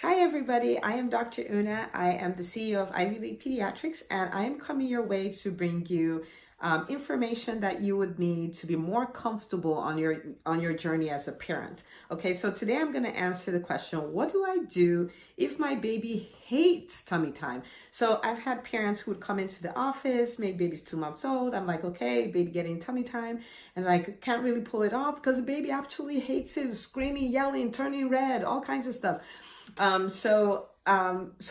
Hi everybody, I am Dr. Una. I am the CEO of Ivy League Pediatrics, and I am coming your way to bring you information that you would need to be more comfortable on your journey as a parent. Okay, so today I'm going to answer the question, what do I do if my baby hates tummy time? So I've had parents who would come into the office, maybe baby's 2 months old. I'm like, okay, baby getting tummy time, and I can't really pull it off because the baby actually hates it, screaming, yelling, turning red, all kinds of stuff. So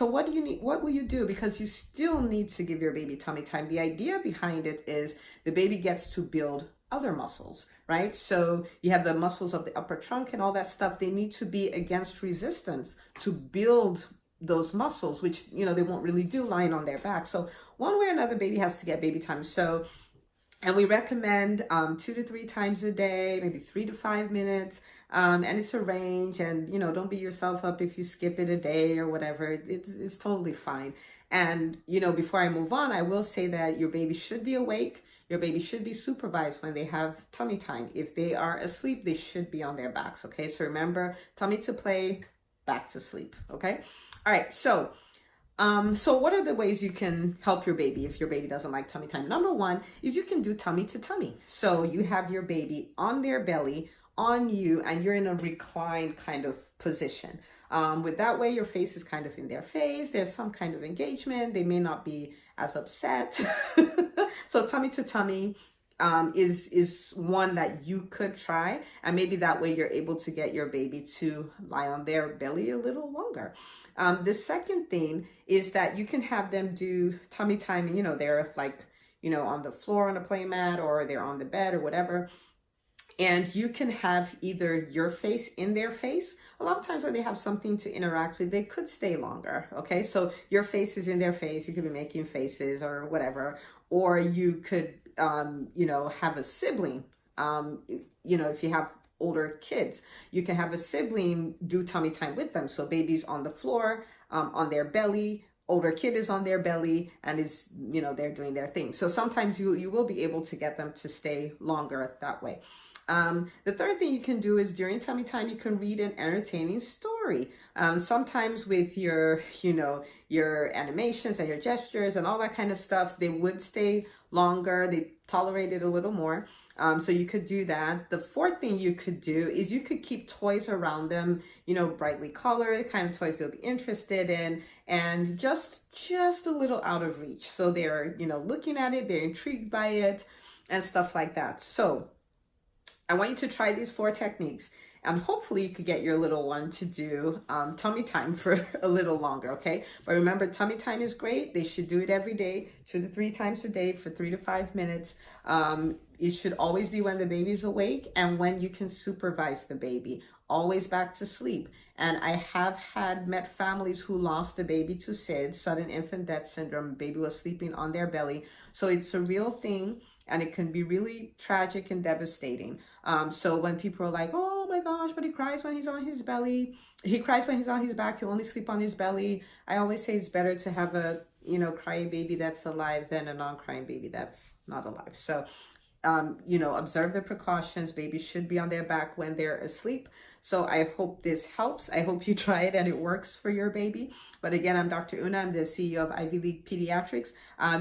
what do you need? What will you do? Because you still need to give your baby tummy time. The idea behind it is the baby gets to build other muscles, right? So you have the muscles of the upper trunk and all that stuff. They need to be against resistance to build those muscles, which, they won't really do lying on their back. So one way or another, baby has to get baby time. And we recommend 2 to 3 times a day, maybe 3 to 5 minutes. And it's a range, and don't beat yourself up if you skip it a day or whatever. It's totally fine. And before I move on, I will say that your baby should be awake. Your baby should be supervised when they have tummy time. If they are asleep, they should be on their backs. Okay, so remember, tummy to play, back to sleep. Okay, all right. So what are the ways you can help your baby if your baby doesn't like tummy time? Number one is you can do tummy to tummy. So you have your baby on their belly, on you, and you're in a reclined kind of position. With that way, your face is kind of in their face. There's some kind of engagement. They may not be as upset. So tummy to tummy is one that you could try, and maybe that way you're able to get your baby to lie on their belly a little longer. The second thing is that you can have them do tummy time, they're like, on the floor on a play mat, or they're on the bed or whatever. And you can have either your face in their face. A lot of times when they have something to interact with, they could stay longer. Okay, so your face is in their face. You could be making faces or whatever. Or you could, have a sibling. If you have older kids, you can have a sibling do tummy time with them. So baby's on the floor, on their belly. Older kid is on their belly and is, they're doing their thing. So sometimes you will be able to get them to stay longer that way. The third thing you can do is during tummy time, you can read an entertaining story. Sometimes with your animations and your gestures and all that kind of stuff, they would stay longer. They tolerate it a little more. So you could do that. The fourth thing you could do is you could keep toys around them, brightly colored, kind of toys they'll be interested in, and just a little out of reach. So they're, looking at it, they're intrigued by it and stuff like that. So I want you to try these 4 techniques, and hopefully you could get your little one to do tummy time for a little longer, okay? But remember, tummy time is great. They should do it every day, 2 to 3 times a day for 3 to 5 minutes. It should always be when the baby's awake and when you can supervise the baby. Always back to sleep. And I have met families who lost a baby to SIDS, sudden infant death syndrome. Baby was sleeping on their belly. So it's a real thing, and it can be really tragic and devastating. So when people are like, oh my gosh, but he cries when he's on his belly. He cries when he's on his back. He'll only sleep on his belly. I always say it's better to have a, crying baby that's alive than a non-crying baby that's not alive. So observe the precautions. Babies should be on their back when they're asleep. So I hope this helps. I hope you try it and it works for your baby. But again, I'm Dr. Una. I'm the CEO of Ivy League Pediatrics.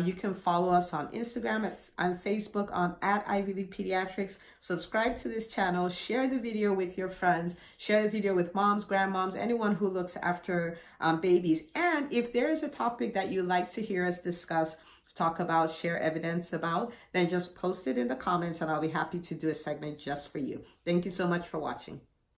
You can follow us on Instagram and Facebook at Ivy League Pediatrics. Subscribe to this channel. Share the video with your friends. Share the video with moms, grandmoms, anyone who looks after babies. And if there is a topic that you'd like to hear us discuss, talk about, share evidence about, then just post it in the comments and I'll be happy to do a segment just for you. Thank you so much for watching.